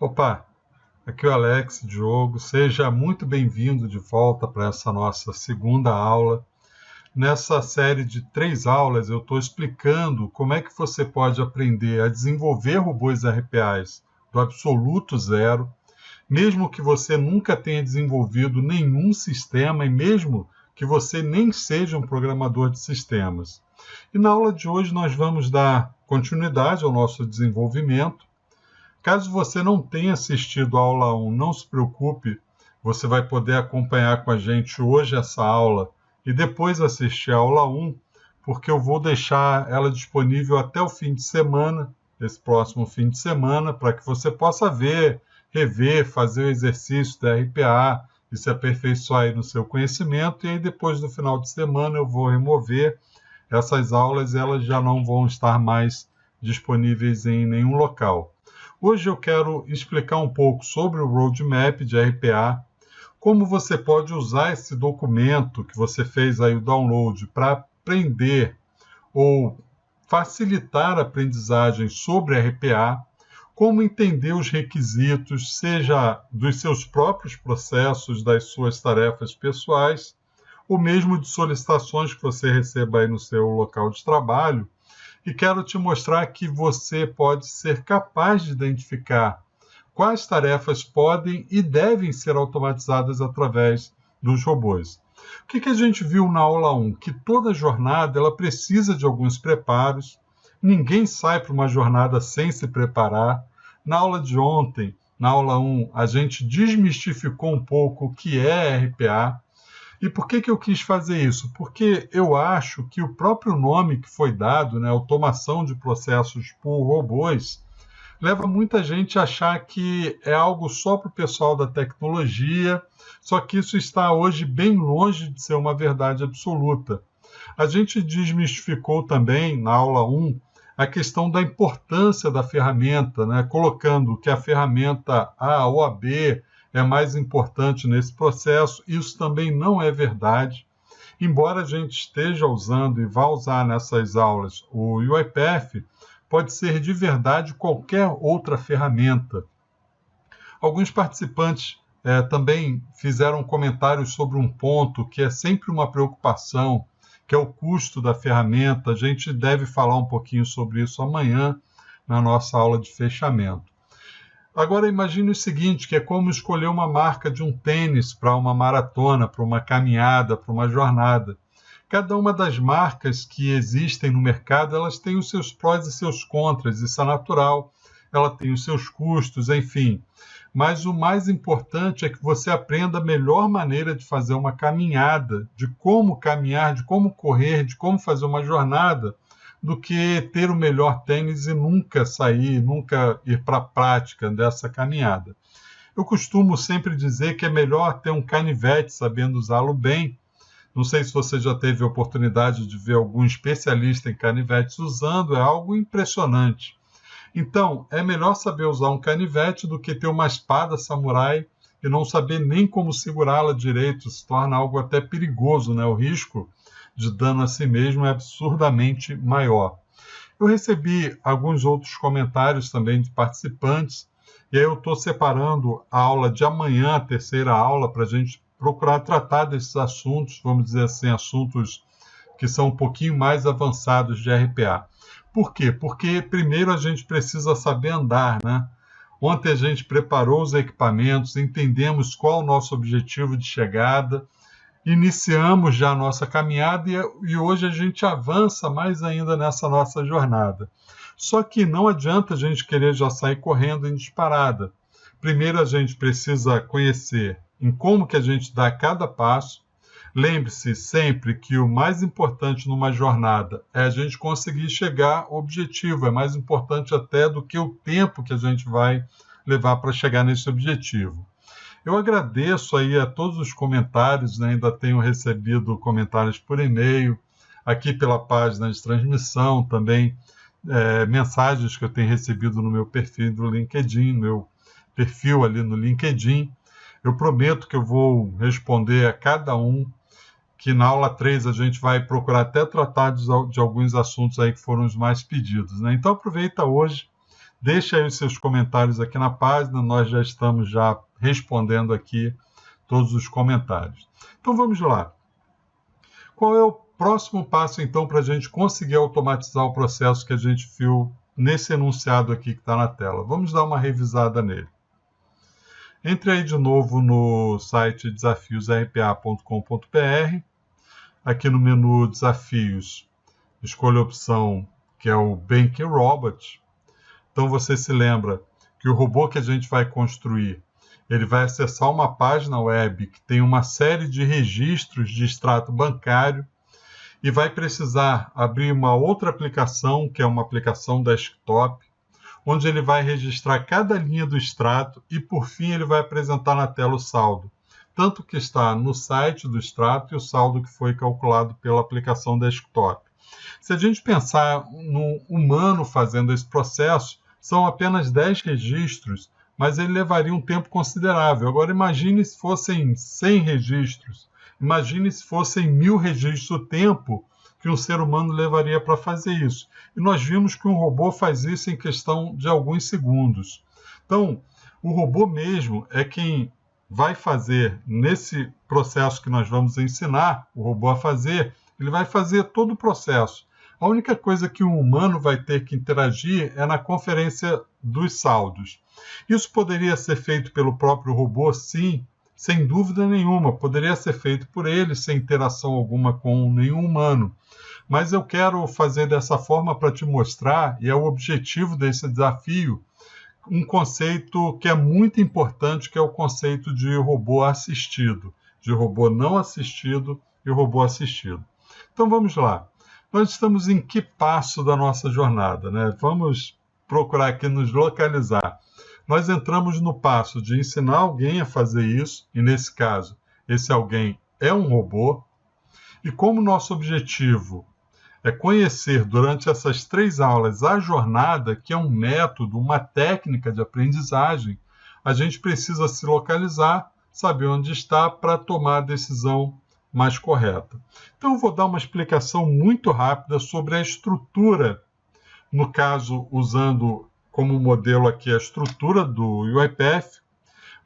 Opa, aqui é o Alex Diogo, seja muito bem-vindo de volta para essa nossa segunda aula. Nessa série de 3 aulas eu estou explicando como é que você pode aprender a desenvolver robôs RPAs do absoluto zero, mesmo que você nunca tenha desenvolvido nenhum sistema e mesmo que você nem seja um programador de sistemas. E na aula de hoje nós vamos dar continuidade ao nosso desenvolvimento. Caso você não tenha assistido a aula 1, não se preocupe, você vai poder acompanhar com a gente hoje essa aula e depois assistir a aula 1, porque eu vou deixar ela disponível até o fim de semana, esse próximo fim de semana, para que você possa ver, rever, fazer o exercício da RPA e se aperfeiçoar aí no seu conhecimento, e aí depois do final de semana eu vou remover essas aulas, elas já não vão estar mais disponíveis em nenhum local. Hoje eu quero explicar um pouco sobre o roadmap de RPA, como você pode usar esse documento que você fez aí o download para aprender ou facilitar a aprendizagem sobre RPA, como entender os requisitos, seja dos seus próprios processos, das suas tarefas pessoais, ou mesmo de solicitações que você receba aí no seu local de trabalho, e quero te mostrar que você pode ser capaz de identificar quais tarefas podem e devem ser automatizadas através dos robôs. O que a gente viu na aula 1? Que toda jornada ela precisa de alguns preparos, ninguém sai para uma jornada sem se preparar. Na aula de ontem, na aula 1, a gente desmistificou um pouco o que é RPA. E por que eu quis fazer isso? Porque eu acho que o próprio nome que foi dado, né, automação de processos por robôs, leva muita gente a achar que é algo só para o pessoal da tecnologia, só que isso está hoje bem longe de ser uma verdade absoluta. A gente desmistificou também, na aula 1, a questão da importância da ferramenta, né, colocando que a ferramenta A ou a B é mais importante nesse processo. Isso também não é verdade. Embora a gente esteja usando e vá usar nessas aulas o UiPath, pode ser de verdade qualquer outra ferramenta. Alguns participantes também fizeram comentários sobre um ponto que é sempre uma preocupação, que é o custo da ferramenta. A gente deve falar um pouquinho sobre isso amanhã na nossa aula de fechamento. Agora imagine o seguinte, que é como escolher uma marca de um tênis para uma maratona, para uma caminhada, para uma jornada. Cada uma das marcas que existem no mercado, elas têm os seus prós e seus contras, isso é natural, ela tem os seus custos, enfim. Mas o mais importante é que você aprenda a melhor maneira de fazer uma caminhada, de como caminhar, de como correr, de como fazer uma jornada, do que ter o melhor tênis e nunca sair, nunca ir para a prática dessa caminhada. Eu costumo sempre dizer que é melhor ter um canivete sabendo usá-lo bem. Não sei se você já teve a oportunidade de ver algum especialista em canivetes usando, é algo impressionante. Então, é melhor saber usar um canivete do que ter uma espada samurai e não saber nem como segurá-la direito, se torna algo até perigoso, né? O risco de dano a si mesmo é absurdamente maior. Eu recebi alguns outros comentários também de participantes, e aí eu estou separando a aula de amanhã, a terceira aula, para a gente procurar tratar desses assuntos, vamos dizer assim, assuntos que são um pouquinho mais avançados de RPA. Por quê? Porque primeiro a gente precisa saber andar, né? Ontem a gente preparou os equipamentos, entendemos qual o nosso objetivo de chegada, iniciamos já a nossa caminhada e hoje a gente avança mais ainda nessa nossa jornada. Só que não adianta a gente querer já sair correndo em disparada. Primeiro a gente precisa conhecer em como que a gente dá cada passo. Lembre-se sempre que o mais importante numa jornada é a gente conseguir chegar ao objetivo. É mais importante até do que o tempo que a gente vai levar para chegar nesse objetivo. Eu agradeço aí a todos os comentários, né? Ainda tenho recebido comentários por e-mail, aqui pela página de transmissão, também mensagens que eu tenho recebido no meu perfil do LinkedIn, meu perfil ali no LinkedIn. Eu prometo que eu vou responder a cada um, que na aula 3 a gente vai procurar até tratar de alguns assuntos aí que foram os mais pedidos, né? Então aproveita hoje, Deixe aí os seus comentários aqui na página, nós já estamos já respondendo aqui todos os comentários. Então vamos lá. Qual é o próximo passo, então, para a gente conseguir automatizar o processo que a gente viu nesse enunciado aqui que está na tela? Vamos dar uma revisada nele. Entre aí de novo no site desafiosrpa.com.br. Aqui no menu Desafios, escolha a opção que é o Banking Robot. Então você se lembra que o robô que a gente vai construir, ele vai acessar uma página web que tem uma série de registros de extrato bancário e vai precisar abrir uma outra aplicação, que é uma aplicação desktop, onde ele vai registrar cada linha do extrato e, por fim, ele vai apresentar na tela o saldo, tanto que está no site do extrato e o saldo que foi calculado pela aplicação desktop. Se a gente pensar no humano fazendo esse processo, são apenas 10 registros, mas ele levaria um tempo considerável. Agora imagine se fossem 100 registros, imagine se fossem 1000 registros, o tempo que um ser humano levaria para fazer isso. E nós vimos que um robô faz isso em questão de alguns segundos. Então, o robô mesmo é quem vai fazer, nesse processo que nós vamos ensinar o robô a fazer, ele vai fazer todo o processo. A única coisa que um humano vai ter que interagir é na conferência dos saldos. Isso poderia ser feito pelo próprio robô, sim, sem dúvida nenhuma. Poderia ser feito por ele, sem interação alguma com nenhum humano. Mas eu quero fazer dessa forma para te mostrar, e é o objetivo desse desafio, um conceito que é muito importante, que é o conceito de robô assistido, de robô não assistido e robô assistido. Então vamos lá. Nós estamos em que passo da nossa jornada, né? Vamos procurar aqui nos localizar. Nós entramos no passo de ensinar alguém a fazer isso, e nesse caso, esse alguém é um robô, e como nosso objetivo é conhecer durante essas 3 aulas a jornada, que é um método, uma técnica de aprendizagem, a gente precisa se localizar, saber onde está para tomar a decisão mais correta. Então eu vou dar uma explicação muito rápida sobre a estrutura, no caso, usando como modelo aqui a estrutura do UiPath,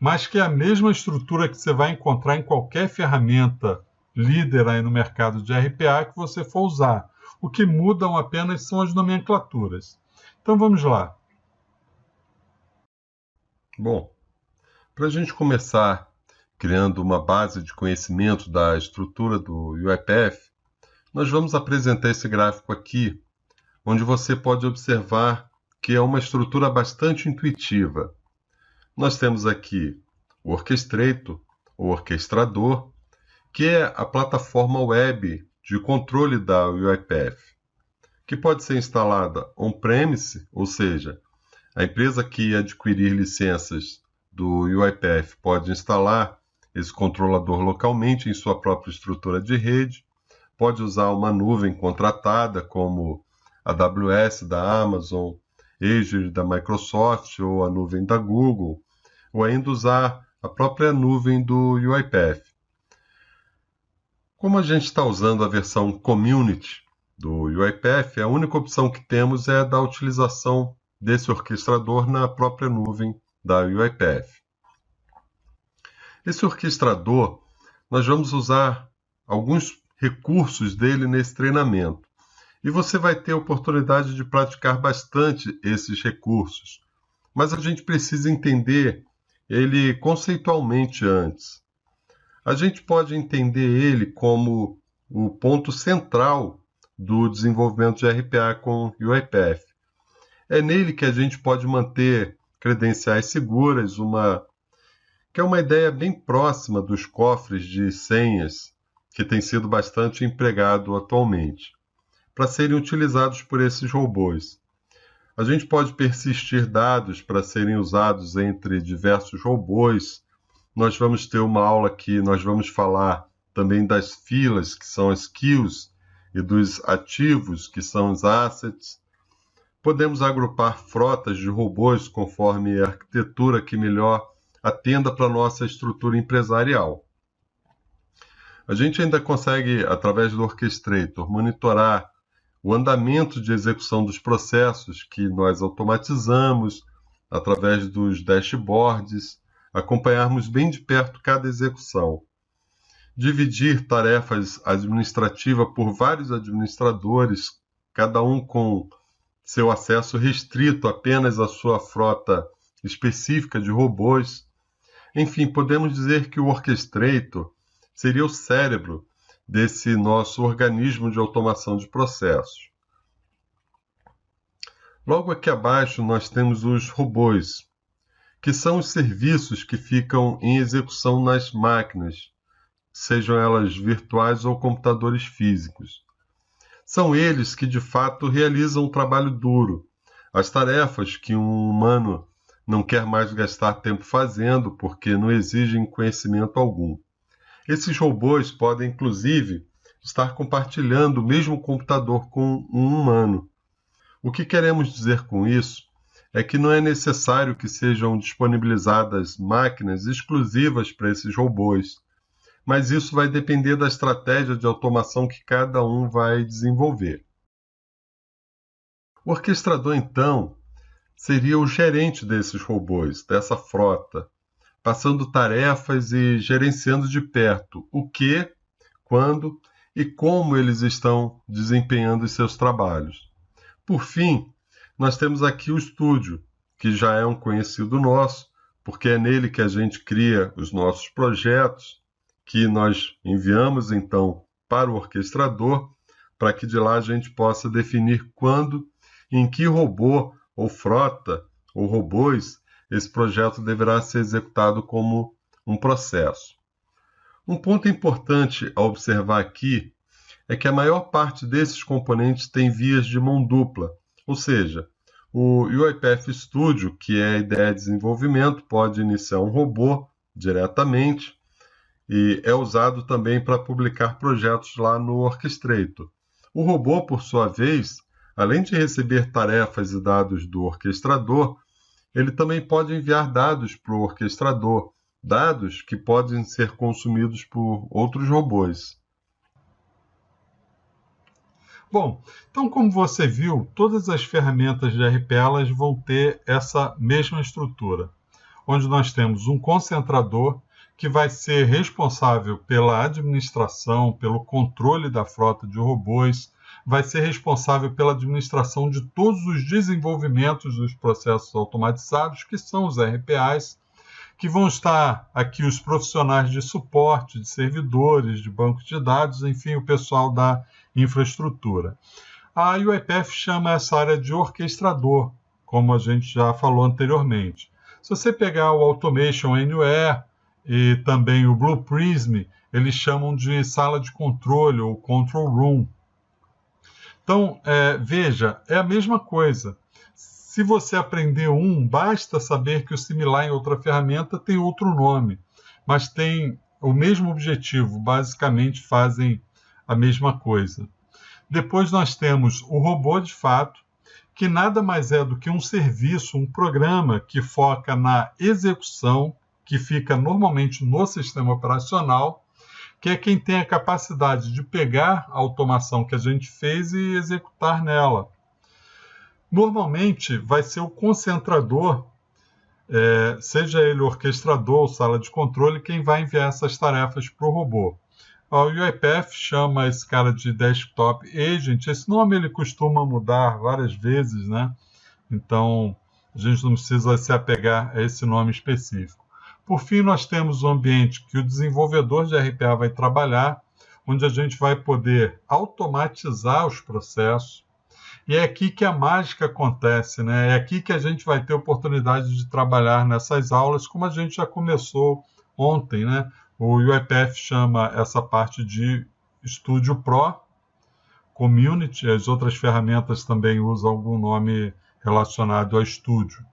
mas que é a mesma estrutura que você vai encontrar em qualquer ferramenta líder aí no mercado de RPA que você for usar. O que mudam apenas são as nomenclaturas. Então vamos lá. Bom, para a gente começar criando uma base de conhecimento da estrutura do UiPath, nós vamos apresentar esse gráfico aqui, onde você pode observar que é uma estrutura bastante intuitiva. Nós temos aqui o Orchestrator, ou orquestrador, que é a plataforma web de controle da UiPath, que pode ser instalada on-premise, ou seja, a empresa que adquirir licenças do UiPath pode instalar esse controlador localmente em sua própria estrutura de rede, pode usar uma nuvem contratada como a AWS da Amazon, Azure da Microsoft ou a nuvem da Google, ou ainda usar a própria nuvem do UiPath. Como a gente está usando a versão Community do UiPath, a única opção que temos é a da utilização desse orquestrador na própria nuvem da UiPath. Esse orquestrador, nós vamos usar alguns recursos dele nesse treinamento. E você vai ter a oportunidade de praticar bastante esses recursos. Mas a gente precisa entender ele conceitualmente antes. A gente pode entender ele como o ponto central do desenvolvimento de RPA com UiPath. É nele que a gente pode manter credenciais seguras, que é uma ideia bem próxima dos cofres de senhas, que tem sido bastante empregado atualmente, para serem utilizados por esses robôs. A gente pode persistir dados para serem usados entre diversos robôs. Nós vamos ter uma aula que nós vamos falar também das filas, que são as queues, e dos ativos, que são os assets. Podemos agrupar frotas de robôs conforme a arquitetura que melhor atenda para a nossa estrutura empresarial. A gente ainda consegue, através do Orchestrator, monitorar o andamento de execução dos processos que nós automatizamos através dos dashboards, acompanharmos bem de perto cada execução. Dividir tarefas administrativas por vários administradores, cada um com seu acesso restrito apenas à sua frota específica de robôs. Enfim, podemos dizer que o Orchestrator seria o cérebro desse nosso organismo de automação de processos. Logo aqui abaixo nós temos os robôs, que são os serviços que ficam em execução nas máquinas, sejam elas virtuais ou computadores físicos. São eles que de fato realizam um trabalho duro, as tarefas que um humano não quer mais gastar tempo fazendo porque não exigem conhecimento algum. Esses robôs podem, inclusive, estar compartilhando o mesmo computador com um humano. O que queremos dizer com isso é que não é necessário que sejam disponibilizadas máquinas exclusivas para esses robôs, mas isso vai depender da estratégia de automação que cada um vai desenvolver. O orquestrador, então, seria o gerente desses robôs, dessa frota, passando tarefas e gerenciando de perto o que, quando e como eles estão desempenhando os seus trabalhos. Por fim, nós temos aqui o estúdio, que já é um conhecido nosso, porque é nele que a gente cria os nossos projetos, que nós enviamos então para o orquestrador, para que de lá a gente possa definir quando, em que robô ou frota ou robôs esse projeto deverá ser executado como um processo. Um ponto importante a observar aqui é que a maior parte desses componentes tem vias de mão dupla, ou seja, o UiPath Studio, que é a ideia de desenvolvimento, pode iniciar um robô diretamente e é usado também para publicar projetos lá no Orchestrator. O robô, por sua vez, além de receber tarefas e dados do orquestrador, ele também pode enviar dados para o orquestrador, dados que podem ser consumidos por outros robôs. Bom, então como você viu, todas as ferramentas de RP elas vão ter essa mesma estrutura, onde nós temos um concentrador que vai ser responsável pela administração, pelo controle da frota de robôs, vai ser responsável pela administração de todos os desenvolvimentos dos processos automatizados, que são os RPAs, que vão estar aqui os profissionais de suporte, de servidores, de bancos de dados, enfim, o pessoal da infraestrutura. A UiPath chama essa área de orquestrador, como a gente já falou anteriormente. Se você pegar o Automation Anywhere e também o Blue Prism, eles chamam de sala de controle ou control room. Então, veja, é a mesma coisa. Se você aprender basta saber que o similar em outra ferramenta tem outro nome, mas tem o mesmo objetivo, basicamente fazem a mesma coisa. Depois nós temos o robô de fato, que nada mais é do que um serviço, um programa que foca na execução, que fica normalmente no sistema operacional, que é quem tem a capacidade de pegar a automação que a gente fez e executar nela. Normalmente vai ser o concentrador, seja ele orquestrador ou sala de controle, quem vai enviar essas tarefas para o robô. O UiPath chama esse cara de Desktop Agent. Esse nome ele costuma mudar várias vezes, né? Então, a gente não precisa se apegar a esse nome específico. Por fim, nós temos o ambiente que o desenvolvedor de RPA vai trabalhar, onde a gente vai poder automatizar os processos. E é aqui que a mágica acontece, né? É aqui que a gente vai ter oportunidade de trabalhar nessas aulas, como a gente já começou ontem, né? O UiPath chama essa parte de Studio Pro, Community, as outras ferramentas também usam algum nome relacionado ao Studio.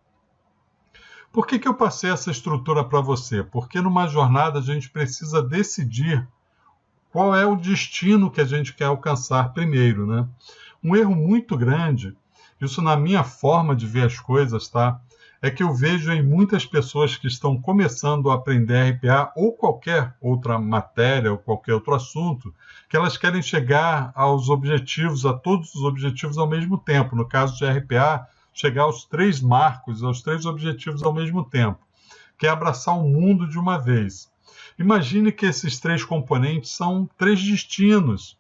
Por que eu passei essa estrutura para você? Porque numa jornada a gente precisa decidir qual é o destino que a gente quer alcançar primeiro, né? Um erro muito grande, isso na minha forma de ver as coisas, tá? é que eu vejo em muitas pessoas que estão começando a aprender RPA ou qualquer outra matéria ou qualquer outro assunto, que elas querem chegar aos objetivos, a todos os objetivos ao mesmo tempo. No caso de RPA, chegar aos 3 marcos, aos 3 objetivos ao mesmo tempo, que é abraçar o mundo de uma vez. Imagine que esses 3 componentes são 3 destinos,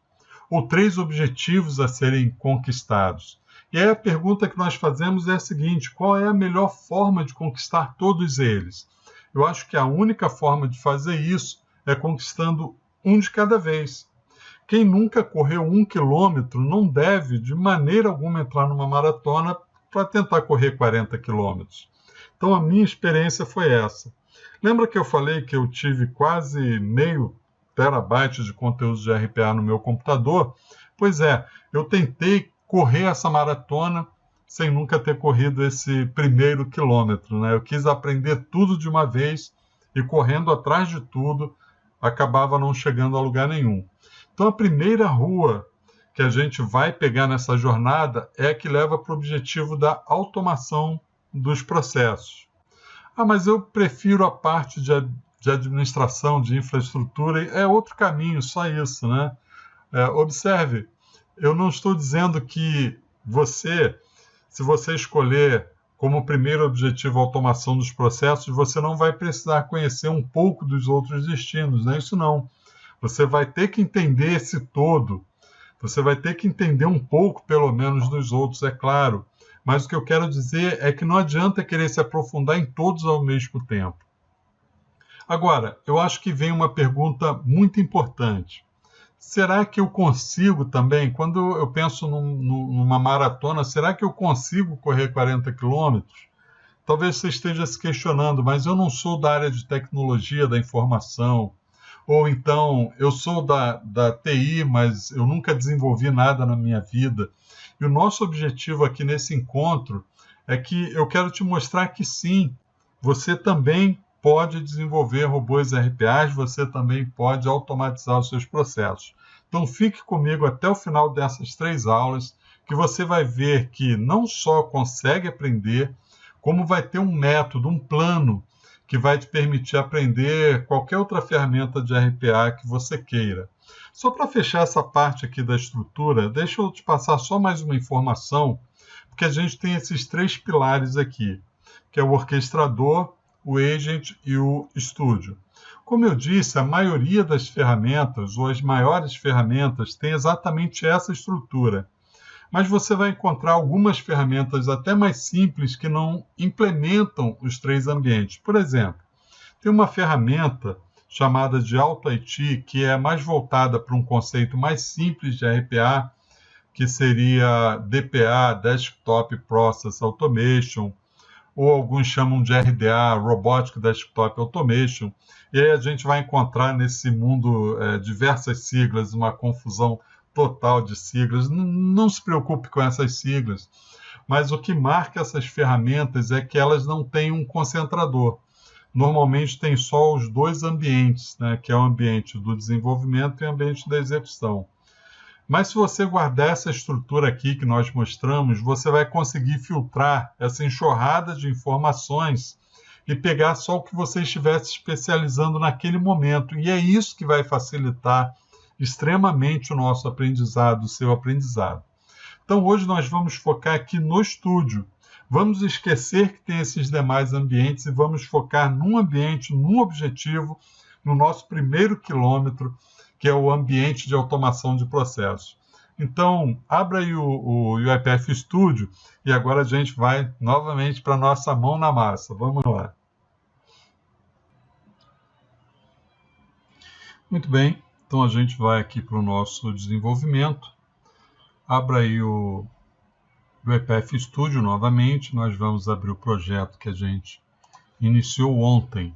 ou 3 objetivos a serem conquistados. E aí a pergunta que nós fazemos é a seguinte: qual é a melhor forma de conquistar todos eles? Eu acho que a única forma de fazer isso é conquistando um de cada vez. Quem nunca correu 1 quilômetro não deve, de maneira alguma, entrar numa maratona para tentar correr 40 quilômetros. Então, a minha experiência foi essa. Lembra que eu falei que eu tive quase meio terabyte de conteúdo de RPA no meu computador? Pois é, eu tentei correr essa maratona sem nunca ter corrido esse primeiro quilômetro, né? Eu quis aprender tudo de uma vez e correndo atrás de tudo, acabava não chegando a lugar nenhum. Então, a primeira rua que a gente vai pegar nessa jornada é a que leva para o objetivo da automação dos processos. Ah, mas eu prefiro a parte de administração, de infraestrutura, é outro caminho, só isso, né? Observe, eu não estou dizendo que você, se você escolher como primeiro objetivo a automação dos processos, você não vai precisar conhecer um pouco dos outros destinos, não é isso não. Você vai ter que entender esse todo, você vai ter que entender um pouco, pelo menos, dos outros, é claro. Mas o que eu quero dizer é que não adianta querer se aprofundar em todos ao mesmo tempo. Agora, eu acho que vem uma pergunta muito importante. Será que eu consigo também, quando eu penso numa maratona, será que eu consigo correr 40 quilômetros? Talvez você esteja se questionando, mas eu não sou da área de tecnologia da informação, ou então eu sou da TI, mas eu nunca desenvolvi nada na minha vida. E o nosso objetivo aqui nesse encontro é que eu quero te mostrar que sim, você também pode desenvolver robôs RPAs, você também pode automatizar os seus processos. Então fique comigo até o final dessas 3 aulas, que você vai ver que não só consegue aprender, como vai ter um método, um plano, que vai te permitir aprender qualquer outra ferramenta de RPA que você queira. Só para fechar essa parte aqui da estrutura, deixa eu te passar só mais uma informação, porque a gente tem esses 3 pilares aqui, que é o orquestrador, o agent e o estúdio. Como eu disse, a maioria das ferramentas, ou as maiores ferramentas, tem exatamente essa estrutura. Mas você vai encontrar algumas ferramentas até mais simples que não implementam os 3 ambientes. Por exemplo, tem uma ferramenta chamada de AutoIT, que é mais voltada para um conceito mais simples de RPA, que seria DPA, Desktop Process Automation, ou alguns chamam de RDA, Robotic Desktop Automation, e aí a gente vai encontrar nesse mundo diversas siglas, uma confusão total de siglas. Não se preocupe com essas siglas, mas o que marca essas ferramentas é que elas não têm um concentrador. Normalmente tem só os 2 ambientes, né, que é o ambiente do desenvolvimento e o ambiente da execução. Mas se você guardar essa estrutura aqui que nós mostramos, você vai conseguir filtrar essa enxurrada de informações e pegar só o que você estivesse especializando naquele momento. E é isso que vai facilitar extremamente o nosso aprendizado, o seu aprendizado. Então, hoje nós vamos focar aqui no estúdio. Vamos esquecer que tem esses demais ambientes e vamos focar num ambiente, num objetivo, no nosso primeiro quilômetro, que é o ambiente de automação de processos. Então, abra aí o UiPath Studio e agora a gente vai novamente para a nossa mão na massa. Vamos lá. Muito bem, então a gente vai aqui para o nosso desenvolvimento. Abra aí o UiPath Studio novamente. Nós vamos abrir o projeto que a gente iniciou ontem.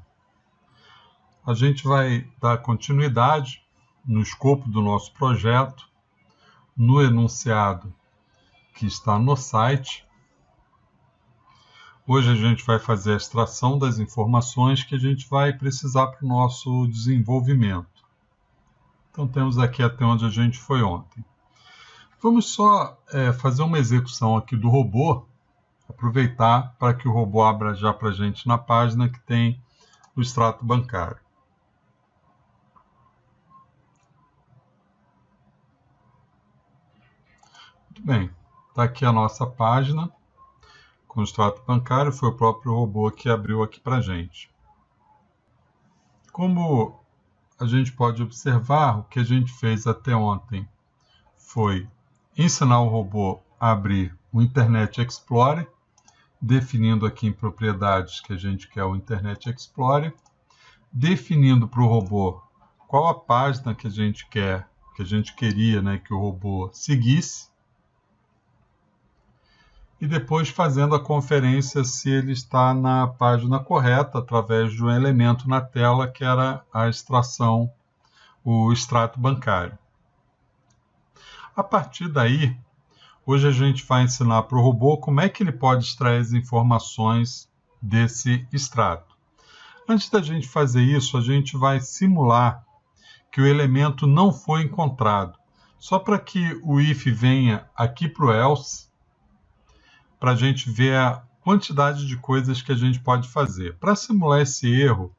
A gente vai dar continuidade no escopo do nosso projeto, no enunciado que está no site. Hoje a gente vai fazer a extração das informações que a gente vai precisar para o nosso desenvolvimento. Então temos aqui até onde a gente foi ontem. Vamos só fazer uma execução aqui do robô aproveitar para que o robô abra já para a gente na página que tem o extrato bancário. Muito bem, está aqui a nossa página com o extrato bancário, foi o próprio robô que abriu aqui para a gente. Como a gente pode observar, o que a gente fez até ontem foi ensinar o robô a abrir o Internet Explorer, definindo aqui em propriedades que a gente quer o Internet Explorer, definindo para o robô qual a página que a gente queria, né, que o robô seguisse, e depois fazendo a conferência se ele está na página correta, através de um elemento na tela que era a extração, o extrato bancário. A partir daí, hoje a gente vai ensinar para o robô como é que ele pode extrair as informações desse extrato. Antes da gente fazer isso, a gente vai simular que o elemento não foi encontrado, só para que o if venha aqui para o else, para a gente ver a quantidade de coisas que a gente pode fazer. Para simular esse erro,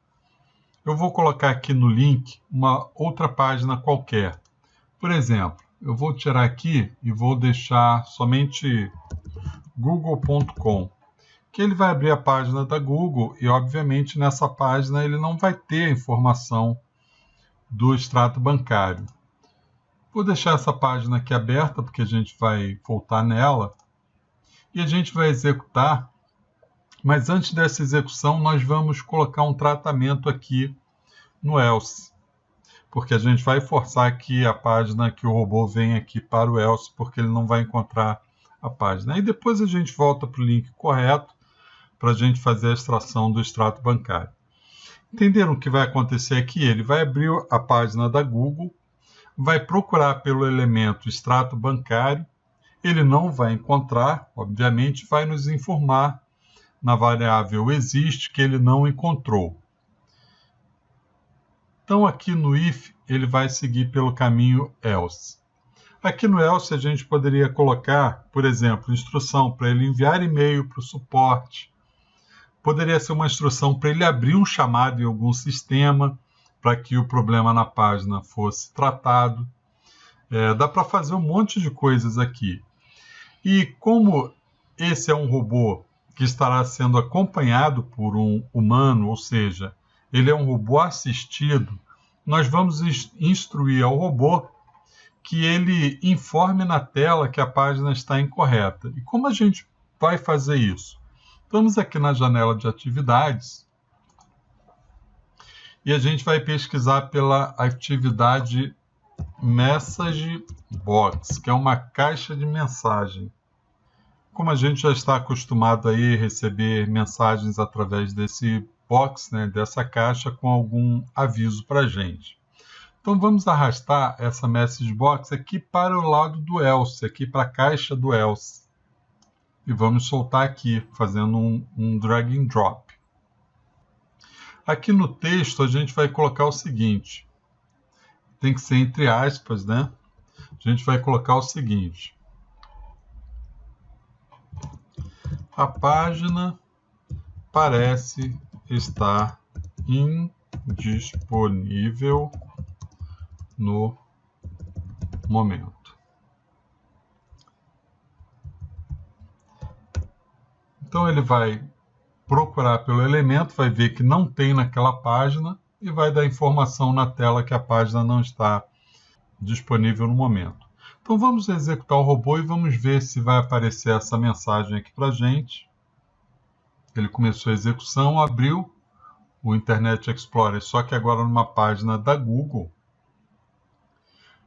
eu vou colocar aqui no link uma outra página qualquer. Por exemplo, eu vou tirar aqui e vou deixar somente google.com, que ele vai abrir a página da Google e, obviamente, nessa página ele não vai ter a informação do extrato bancário. Vou deixar essa página aqui aberta, porque a gente vai voltar nela, e a gente vai executar, mas antes dessa execução nós vamos colocar um tratamento aqui no else, porque a gente vai forçar aqui a página que o robô venha aqui para o else, porque ele não vai encontrar a página. E depois a gente volta para o link correto para a gente fazer a extração do extrato bancário. Entenderam o que vai acontecer aqui? Ele vai abrir a página da Google, vai procurar pelo elemento extrato bancário, ele não vai encontrar, obviamente, vai nos informar na variável existe que ele não encontrou. Então, aqui no if, ele vai seguir pelo caminho else. Aqui no else, a gente poderia colocar, por exemplo, instrução para ele enviar e-mail para o suporte. Poderia ser uma instrução para ele abrir um chamado em algum sistema para que o problema na página fosse tratado. Dá para fazer um monte de coisas aqui. E como esse é um robô que estará sendo acompanhado por um humano, ou seja, ele é um robô assistido, nós vamos instruir ao robô que ele informe na tela que a página está incorreta. E como a gente vai fazer isso? Vamos aqui na janela de atividades e a gente vai pesquisar pela atividade Message Box, que é uma caixa de mensagem. Como a gente já está acostumado aí a receber mensagens através desse box, né, dessa caixa com algum aviso para a gente. Então vamos arrastar essa message box aqui para o lado do else, aqui para a caixa do else. E vamos soltar aqui, fazendo um drag and drop. Aqui no texto a gente vai colocar o seguinte, tem que ser entre aspas, né? A gente vai colocar o seguinte: a página parece estar indisponível no momento. Então ele vai procurar pelo elemento, vai ver que não tem naquela página e vai dar informação na tela que a página não está disponível no momento. Então vamos executar o robô e vamos ver se vai aparecer essa mensagem aqui para a gente. Ele começou a execução, abriu o Internet Explorer, só que agora numa página da Google.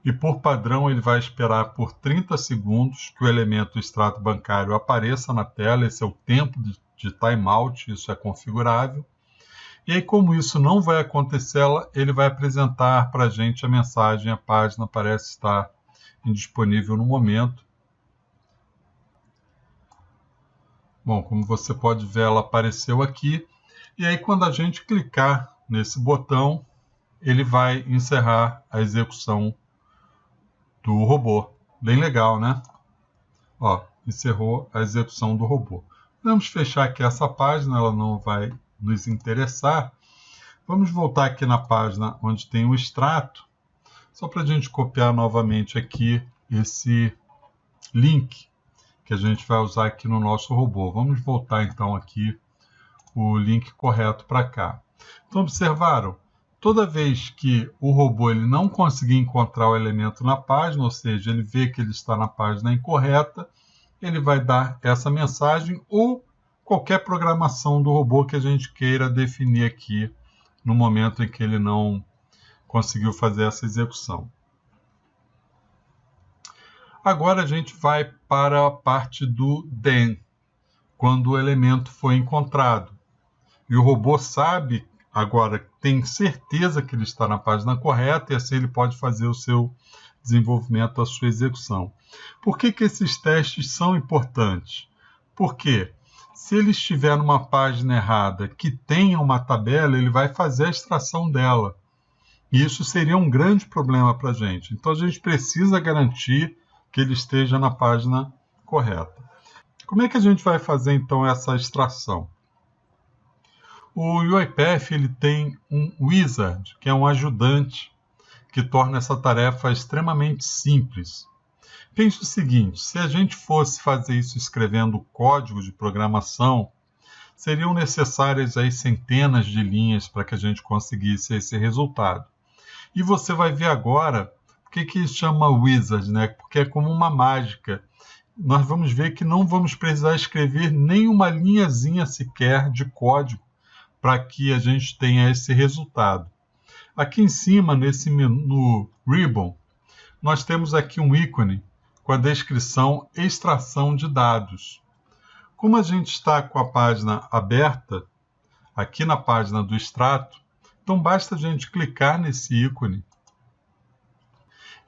E por padrão ele vai esperar por 30 segundos que o elemento extrato bancário apareça na tela. Esse é o tempo de timeout, isso é configurável. E aí, como isso não vai acontecer, ele vai apresentar para a gente a mensagem: a página parece estar indisponível no momento. Bom, como você pode ver, ela apareceu aqui. E aí, quando a gente clicar nesse botão, ele vai encerrar a execução do robô. Bem legal, né? Ó, encerrou a execução do robô. Vamos fechar aqui essa página, ela não vai nos interessar. Vamos voltar aqui na página onde tem o extrato, só para a gente copiar novamente aqui esse link que a gente vai usar aqui no nosso robô. Vamos voltar então aqui o link correto para cá. Então, observaram? Toda vez que o robô ele não conseguir encontrar o elemento na página, ou seja, ele vê que ele está na página incorreta, ele vai dar essa mensagem ou qualquer programação do robô que a gente queira definir aqui no momento em que ele não conseguiu fazer essa execução. Agora a gente vai para a parte do then, quando o elemento foi encontrado. E o robô sabe, agora tem certeza que ele está na página correta e assim ele pode fazer o seu desenvolvimento, a sua execução. Por que esses testes são importantes? Porque se ele estiver numa página errada que tenha uma tabela, ele vai fazer a extração dela. E isso seria um grande problema para a gente. Então a gente precisa garantir que ele esteja na página correta. Como é que a gente vai fazer então essa extração? O UiPath ele tem um wizard, que é um ajudante, que torna essa tarefa extremamente simples. Pense o seguinte, se a gente fosse fazer isso escrevendo código de programação, seriam necessárias aí centenas de linhas para que a gente conseguisse esse resultado. E você vai ver agora por que chama wizard, né? Porque é como uma mágica. Nós vamos ver que não vamos precisar escrever nenhuma linhazinha sequer de código para que a gente tenha esse resultado. Aqui em cima, nesse menu Ribbon, nós temos aqui um ícone com a descrição extração de dados. Como a gente está com a página aberta, aqui na página do extrato, então basta a gente clicar nesse ícone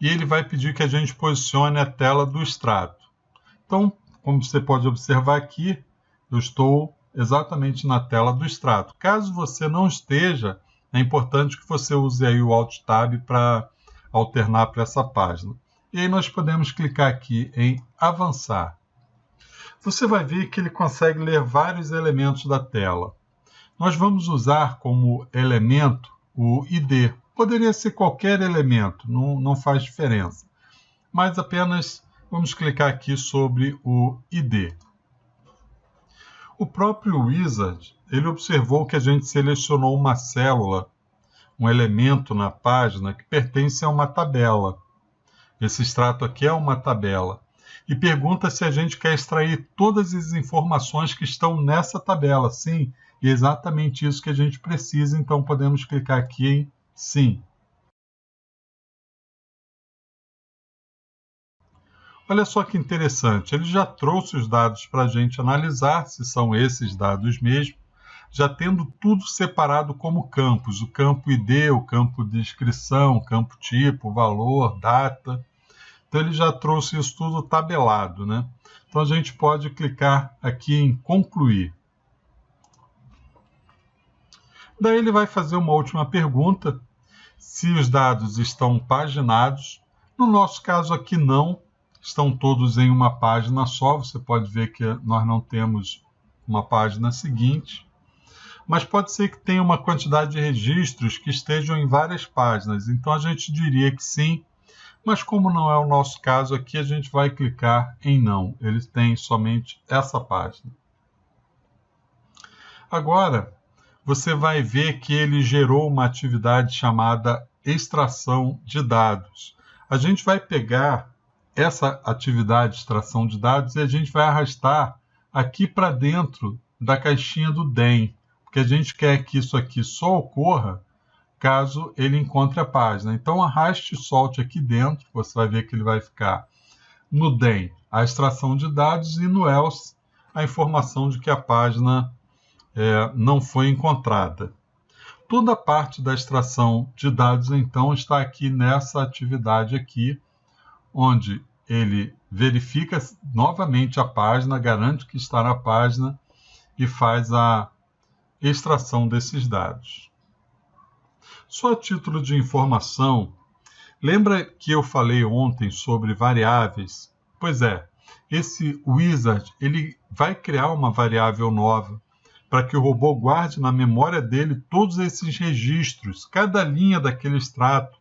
e ele vai pedir que a gente posicione a tela do extrato. Então, como você pode observar aqui, eu estou exatamente na tela do extrato. Caso você não esteja, é importante que você use aí o Alt Tab para alternar para essa página. E aí nós podemos clicar aqui em avançar. Você vai ver que ele consegue ler vários elementos da tela. Nós vamos usar como elemento o ID. Poderia ser qualquer elemento, não faz diferença. Mas apenas vamos clicar aqui sobre o ID. O próprio Wizard, ele observou que a gente selecionou uma célula, um elemento na página que pertence a uma tabela. Esse extrato aqui é uma tabela. E pergunta se a gente quer extrair todas as informações que estão nessa tabela. Sim, e é exatamente isso que a gente precisa, então podemos clicar aqui em Sim. Olha só que interessante, ele já trouxe os dados para a gente analisar, se são esses dados mesmo, já tendo tudo separado como campos, o campo ID, o campo de descrição, o campo tipo, valor, data. Então ele já trouxe isso tudo tabelado, né? Então a gente pode clicar aqui em concluir. Daí ele vai fazer uma última pergunta, se os dados estão paginados. No nosso caso aqui não, estão todos em uma página só, você pode ver que nós não temos uma página seguinte, mas pode ser que tenha uma quantidade de registros que estejam em várias páginas, então a gente diria que sim, mas como não é o nosso caso aqui, a gente vai clicar em não, ele tem somente essa página. Agora, você vai ver que ele gerou uma atividade chamada extração de dados. A gente vai pegar essa atividade de extração de dados e a gente vai arrastar aqui para dentro da caixinha do DEM, porque a gente quer que isso aqui só ocorra caso ele encontre a página. Então arraste e solte aqui dentro, você vai ver que ele vai ficar no DEM a extração de dados e no else a informação de que a página não foi encontrada. Toda a parte da extração de dados, então, está aqui nessa atividade aqui, onde ele verifica novamente a página, garante que está na página e faz a extração desses dados. Só a título de informação, lembra que eu falei ontem sobre variáveis? Pois é, esse wizard ele vai criar uma variável nova para que o robô guarde na memória dele todos esses registros, cada linha daquele extrato,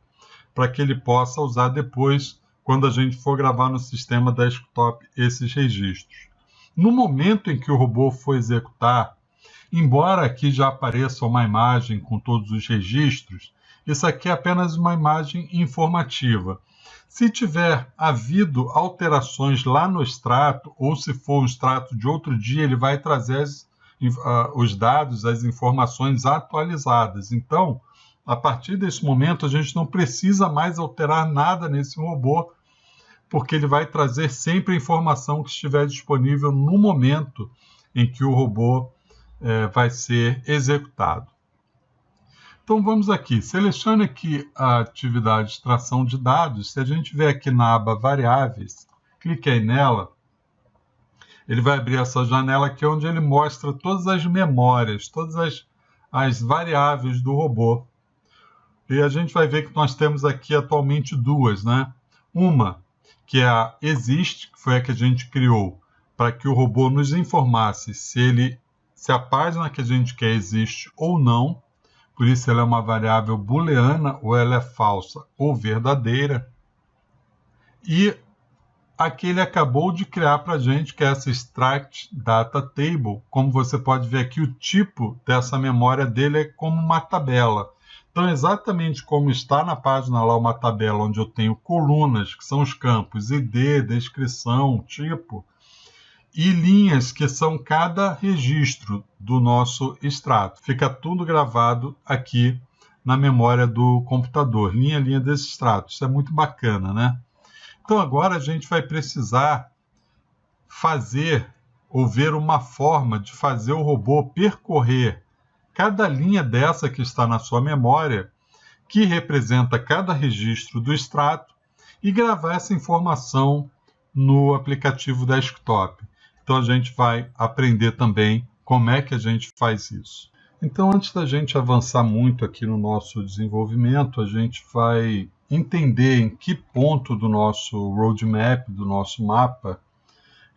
para que ele possa usar depois, quando a gente for gravar no sistema desktop esses registros. No momento em que o robô for executar, embora aqui já apareça uma imagem com todos os registros, isso aqui é apenas uma imagem informativa. Se tiver havido alterações lá no extrato, ou se for um extrato de outro dia, ele vai trazer os dados, as informações atualizadas. Então, a partir desse momento, a gente não precisa mais alterar nada nesse robô, porque ele vai trazer sempre a informação que estiver disponível no momento em que o robô vai ser executado. Então vamos aqui, selecione aqui a atividade de extração de dados. Se a gente vier aqui na aba variáveis, clique aí nela, ele vai abrir essa janela aqui onde ele mostra todas as memórias, todas as variáveis do robô. E a gente vai ver que nós temos aqui atualmente duas, né? Uma, que é a exist, que foi a que a gente criou para que o robô nos informasse se a página que a gente quer existe ou não. Por isso ela é uma variável booleana, ou ela é falsa ou verdadeira. E aqui ele acabou de criar para a gente, que é essa extract data table. Como você pode ver aqui, o tipo dessa memória dele é como uma tabela. Então, exatamente como está na página lá uma tabela onde eu tenho colunas, que são os campos ID, descrição, tipo, e linhas, que são cada registro do nosso extrato. Fica tudo gravado aqui na memória do computador, linha a linha desse extrato. Isso é muito bacana, né? Então, agora a gente vai precisar fazer ou ver uma forma de fazer o robô percorrer cada linha dessa que está na sua memória, que representa cada registro do extrato, e gravar essa informação no aplicativo desktop. Então a gente vai aprender também como é que a gente faz isso. Então, antes da gente avançar muito aqui no nosso desenvolvimento, a gente vai entender em que ponto do nosso roadmap, do nosso mapa,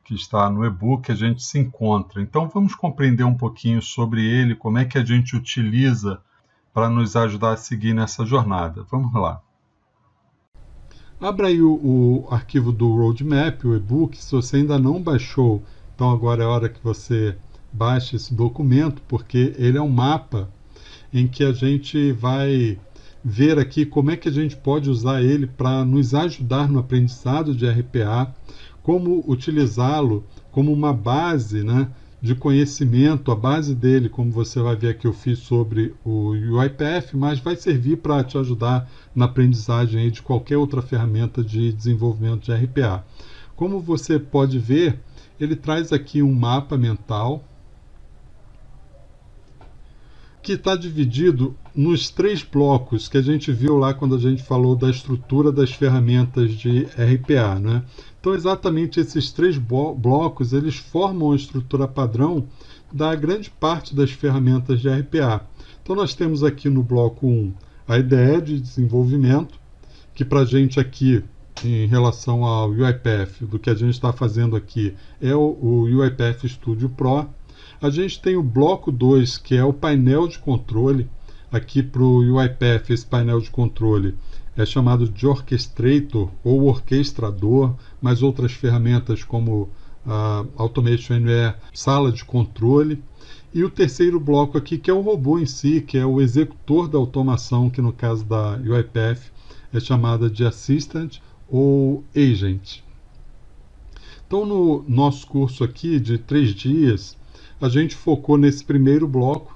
que está no e-book, a gente se encontra. Então, vamos compreender um pouquinho sobre ele, como é que a gente utiliza para nos ajudar a seguir nessa jornada. Vamos lá. Abra aí o arquivo do roadmap, o e-book. Se você ainda não baixou, então agora é a hora que você baixe esse documento, porque ele é um mapa em que a gente vai ver aqui como é que a gente pode usar ele para nos ajudar no aprendizado de RPA, como utilizá-lo como uma base, né, de conhecimento. A base dele, como você vai ver aqui, eu fiz sobre o UiPath, mas vai servir para te ajudar na aprendizagem aí de qualquer outra ferramenta de desenvolvimento de RPA. Como você pode ver, ele traz aqui um mapa mental que está dividido nos 3 blocos que a gente viu lá quando a gente falou da estrutura das ferramentas de RPA, né? Então, exatamente esses 3 blocos, eles formam a estrutura padrão da grande parte das ferramentas de RPA. Então, nós temos aqui no bloco 1 a IDE de desenvolvimento, que para a gente aqui, em relação ao UiPath, do que a gente está fazendo aqui, é o UiPath Studio Pro. A gente tem o bloco 2, que é o painel de controle. Aqui para o UiPath, esse painel de controle é chamado de Orchestrator ou orquestrador, mas outras ferramentas como a Automation Anywhere, sala de controle. E o terceiro bloco aqui, que é o robô em si, que é o executor da automação, que no caso da UiPath é chamada de Assistant ou Agent. Então, no nosso curso aqui de 3 dias, a gente focou nesse primeiro bloco,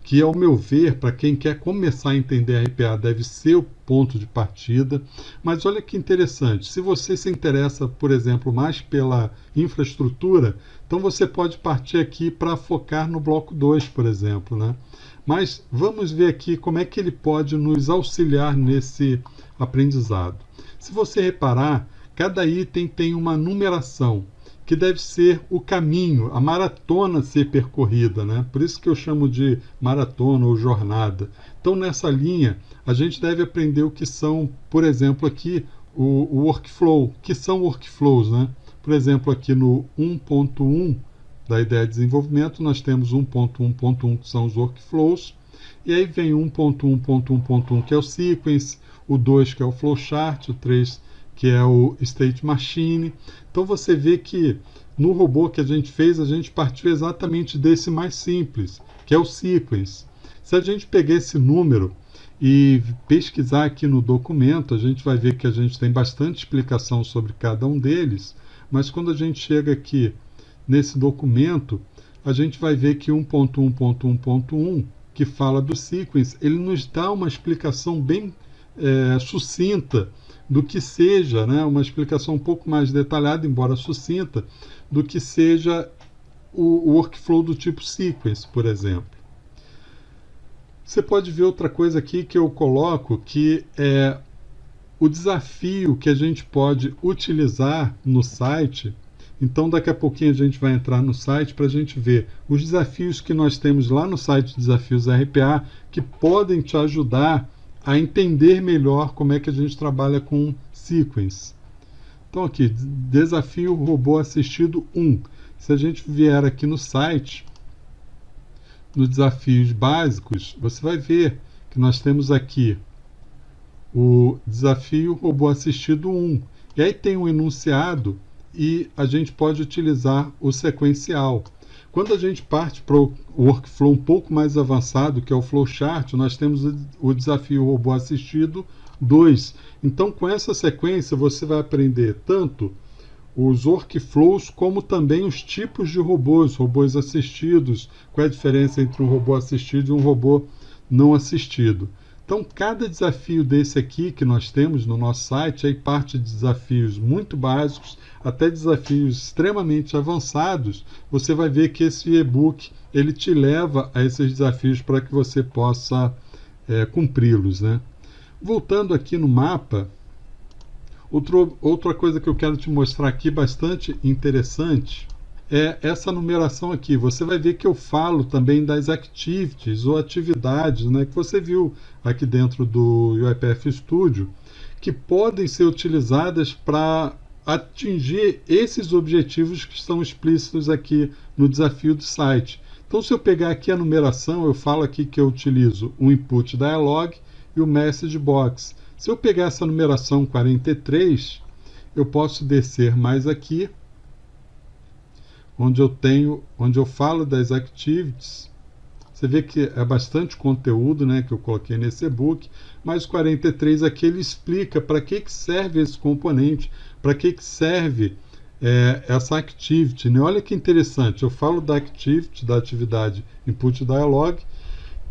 que, ao meu ver, para quem quer começar a entender RPA, deve ser o ponto de partida. Mas olha que interessante, se você se interessa, por exemplo, mais pela infraestrutura, então você pode partir aqui para focar no bloco 2, por exemplo, né? Mas vamos ver aqui como é que ele pode nos auxiliar nesse aprendizado. Se você reparar, cada item tem uma numeração, que deve ser o caminho, a maratona a ser percorrida, né? Por isso que eu chamo de maratona ou jornada. Então, nessa linha, a gente deve aprender o que são, por exemplo, aqui, o workflow. O que são workflows, né? Por exemplo, aqui no 1.1 da ideia de desenvolvimento, nós temos 1.1.1 que são os workflows, e aí vem 1.1.1.1 que é o sequence, o 2 que é o flowchart, o 3 que é o state machine. Então você vê que no robô que a gente fez, a gente partiu exatamente desse mais simples, que é o sequence. Se a gente pegar esse número e pesquisar aqui no documento, a gente vai ver que a gente tem bastante explicação sobre cada um deles, mas quando a gente chega aqui nesse documento, a gente vai ver que 1.1.1.1, que fala do sequence, ele nos dá uma explicação bem sucinta do que seja, né, uma explicação um pouco mais detalhada, embora sucinta, do que seja o workflow do tipo sequence, por exemplo. Você pode ver outra coisa aqui que eu coloco, que é o desafio que a gente pode utilizar no site. Então, daqui a pouquinho a gente vai entrar no site para a gente ver os desafios que nós temos lá no site Desafios RPA, que podem te ajudar a entender melhor como é que a gente trabalha com sequence. Então, aqui, desafio robô assistido 1. Se a gente vier aqui no site, nos desafios básicos, você vai ver que nós temos aqui o desafio robô assistido 1. E aí tem um enunciado e a gente pode utilizar o sequencial. Quando a gente parte para o workflow um pouco mais avançado, que é o flowchart, nós temos o desafio robô assistido 2. Então, com essa sequência, você vai aprender tanto os workflows, como também os tipos de robôs, robôs assistidos, qual é a diferença entre um robô assistido e um robô não assistido. Então, cada desafio desse aqui que nós temos no nosso site, aí parte de desafios muito básicos até desafios extremamente avançados, você vai ver que esse e-book ele te leva a esses desafios para que você possa cumpri-los, né? Voltando aqui no mapa, outra coisa que eu quero te mostrar aqui bastante interessante é essa numeração aqui. Você vai ver que eu falo também das activities ou atividades, né, que você viu aqui dentro do UiPath Studio, que podem ser utilizadas para atingir esses objetivos que estão explícitos aqui no desafio do site. Então, se eu pegar aqui a numeração, eu falo aqui que eu utilizo o input dialog e o message box. Se eu pegar essa numeração 43, eu posso descer mais aqui, onde eu falo das activities. Você vê que é bastante conteúdo, né, que eu coloquei nesse e-book, mas o 43 aqui ele explica para que serve esse componente, para que serve essa activity, né? Olha que interessante, eu falo da activity, da atividade input dialog,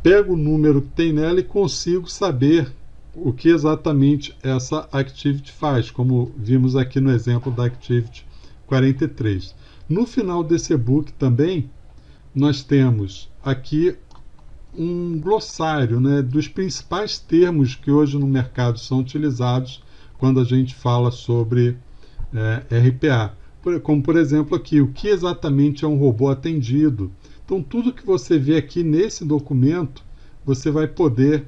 pego o número que tem nela e consigo saber o que exatamente essa activity faz, como vimos aqui no exemplo da activity 43. No final desse e-book também, nós temos aqui um glossário, né, dos principais termos que hoje no mercado são utilizados quando a gente fala sobre RPA. Como, por exemplo, aqui, o que exatamente é um robô atendido. Então, tudo que você vê aqui nesse documento, você vai poder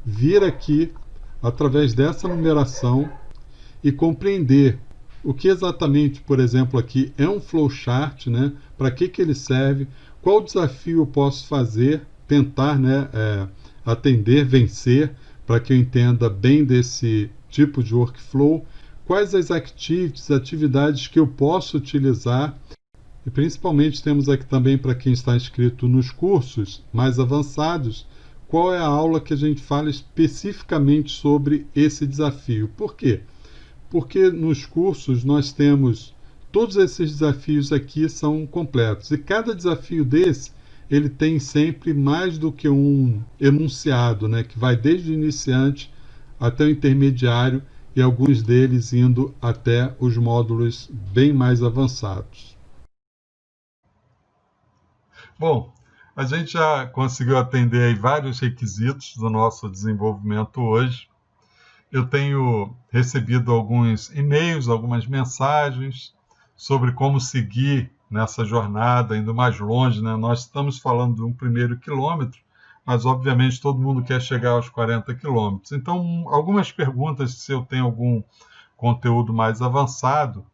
vir aqui através dessa numeração e compreender o que exatamente, por exemplo, aqui é um flowchart, né? Para que ele serve, qual desafio eu posso fazer, tentar, né, atender, vencer, para que eu entenda bem desse tipo de workflow, quais as atividades que eu posso utilizar, e principalmente temos aqui também para quem está inscrito nos cursos mais avançados, qual é a aula que a gente fala especificamente sobre esse desafio. Por quê? Porque nos cursos nós temos todos esses desafios aqui são completos, e cada desafio desse ele tem sempre mais do que um enunciado, né, que vai desde o iniciante até o intermediário, e alguns deles indo até os módulos bem mais avançados. Bom, a gente já conseguiu atender aí vários requisitos do nosso desenvolvimento hoje. Eu tenho recebido alguns e-mails, algumas mensagens sobre como seguir nessa jornada, indo mais longe, né? Nós estamos falando de um primeiro quilômetro, mas obviamente todo mundo quer chegar aos 40 quilômetros. Então, algumas perguntas, se eu tenho algum conteúdo mais avançado,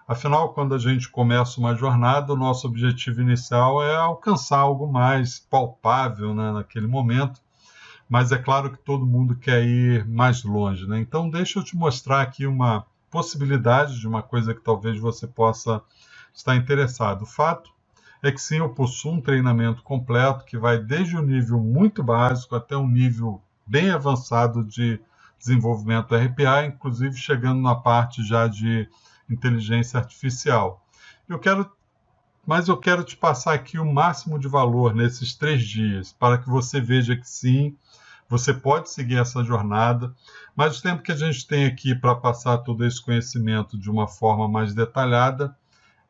Afinal, quando a gente começa uma jornada, o nosso objetivo inicial é alcançar algo mais palpável, né, naquele momento, mas é claro que todo mundo quer ir mais longe, né? Então, deixa eu te mostrar aqui uma possibilidade de uma coisa que talvez você possa estar interessado. O fato é que sim, eu possuo um treinamento completo que vai desde um nível muito básico até um nível bem avançado de desenvolvimento RPA, inclusive chegando na parte já de inteligência artificial. Mas eu quero te passar aqui o máximo de valor nesses 3 dias, para que você veja que sim, você pode seguir essa jornada, mas o tempo que a gente tem aqui para passar todo esse conhecimento de uma forma mais detalhada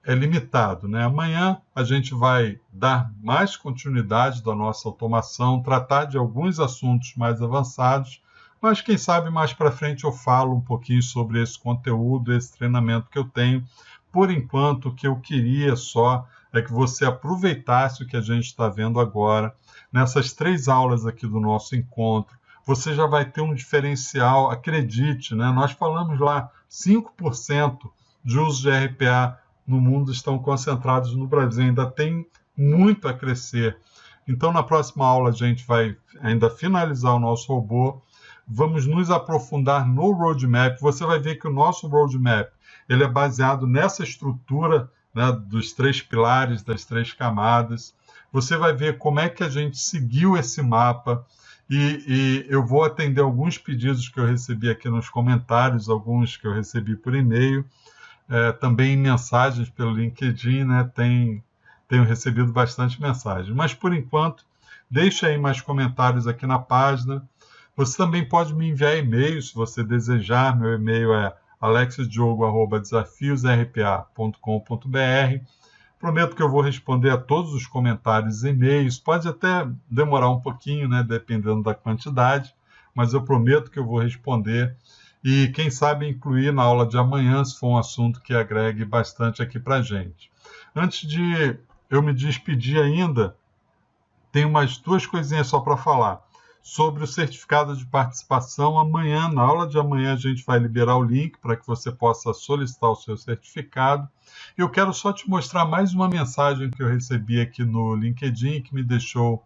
é limitado, né? Amanhã a gente vai dar mais continuidade da nossa automação, tratar de alguns assuntos mais avançados, mas quem sabe mais para frente eu falo um pouquinho sobre esse conteúdo, esse treinamento que eu tenho. Por enquanto, o que eu queria só é que você aproveitasse o que a gente está vendo agora. Nessas 3 aulas aqui do nosso encontro, você já vai ter um diferencial, acredite, né? Nós falamos lá, 5% de uso de RPA no mundo estão concentrados no Brasil, ainda tem muito a crescer. Então, na próxima aula, a gente vai ainda finalizar o nosso robô, vamos nos aprofundar no roadmap. Você vai ver que o nosso roadmap ele é baseado nessa estrutura, né, dos 3 pilares, das 3 camadas. Você vai ver como é que a gente seguiu esse mapa e eu vou atender alguns pedidos que eu recebi aqui nos comentários, alguns que eu recebi por e-mail, também mensagens pelo LinkedIn, né, tenho recebido bastante mensagens. Mas, por enquanto, deixa aí mais comentários aqui na página. Você também pode me enviar e-mail, se você desejar. Meu e-mail é alexdiogo@desafiosrpa.com.br. Prometo que eu vou responder a todos os comentários e e-mails. Pode até demorar um pouquinho, né, dependendo da quantidade, mas eu prometo que eu vou responder. E quem sabe incluir na aula de amanhã, se for um assunto que agregue bastante aqui para a gente. Antes de eu me despedir ainda, tem umas 2 coisinhas só para falar. Sobre o certificado de participação, amanhã, na aula de amanhã, a gente vai liberar o link para que você possa solicitar o seu certificado. Eu quero só te mostrar mais uma mensagem que eu recebi aqui no LinkedIn, que me deixou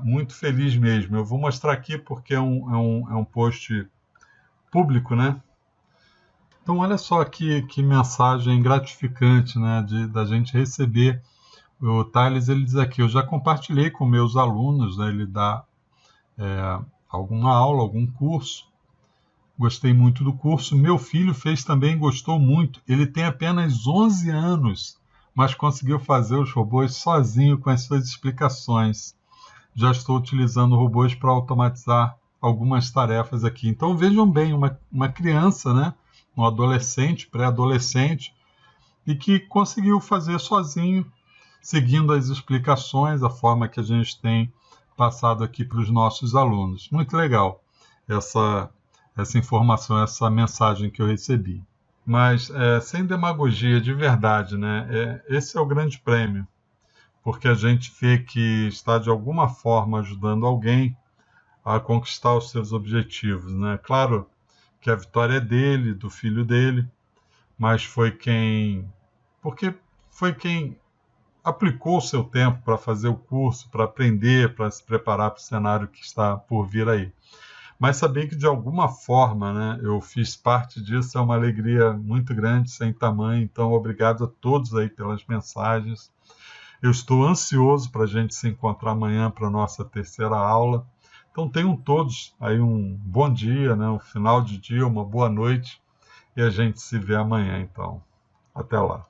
muito feliz mesmo. Eu vou mostrar aqui porque é um post público, né? Então, olha só que mensagem gratificante, né, da gente receber. O Thales, ele diz aqui, eu já compartilhei com meus alunos, né, ele dá alguma aula, algum curso. Gostei muito do curso. Meu filho fez também, gostou muito. Ele tem apenas 11 anos, mas conseguiu fazer os robôs sozinho com as suas explicações. Já estou utilizando robôs para automatizar algumas tarefas aqui. Então vejam bem, uma criança, né, um adolescente, pré-adolescente, e que conseguiu fazer sozinho, seguindo as explicações, a forma que a gente tem passado aqui para os nossos alunos. Muito legal essa informação, essa mensagem que eu recebi. Mas, sem demagogia, de verdade, né? Esse é o grande prêmio, porque a gente vê que está, de alguma forma, ajudando alguém a conquistar os seus objetivos, né? Claro que a vitória é dele, do filho dele, mas porque foi quem aplicou o seu tempo para fazer o curso, para aprender, para se preparar para o cenário que está por vir aí. Mas saber que, de alguma forma, né, eu fiz parte disso é uma alegria muito grande, sem tamanho. Então, obrigado a todos aí pelas mensagens. Eu estou ansioso para a gente se encontrar amanhã para a nossa 3ª aula. Então, tenham todos aí um bom dia, né, um final de dia, uma boa noite, e a gente se vê amanhã, então. Até lá.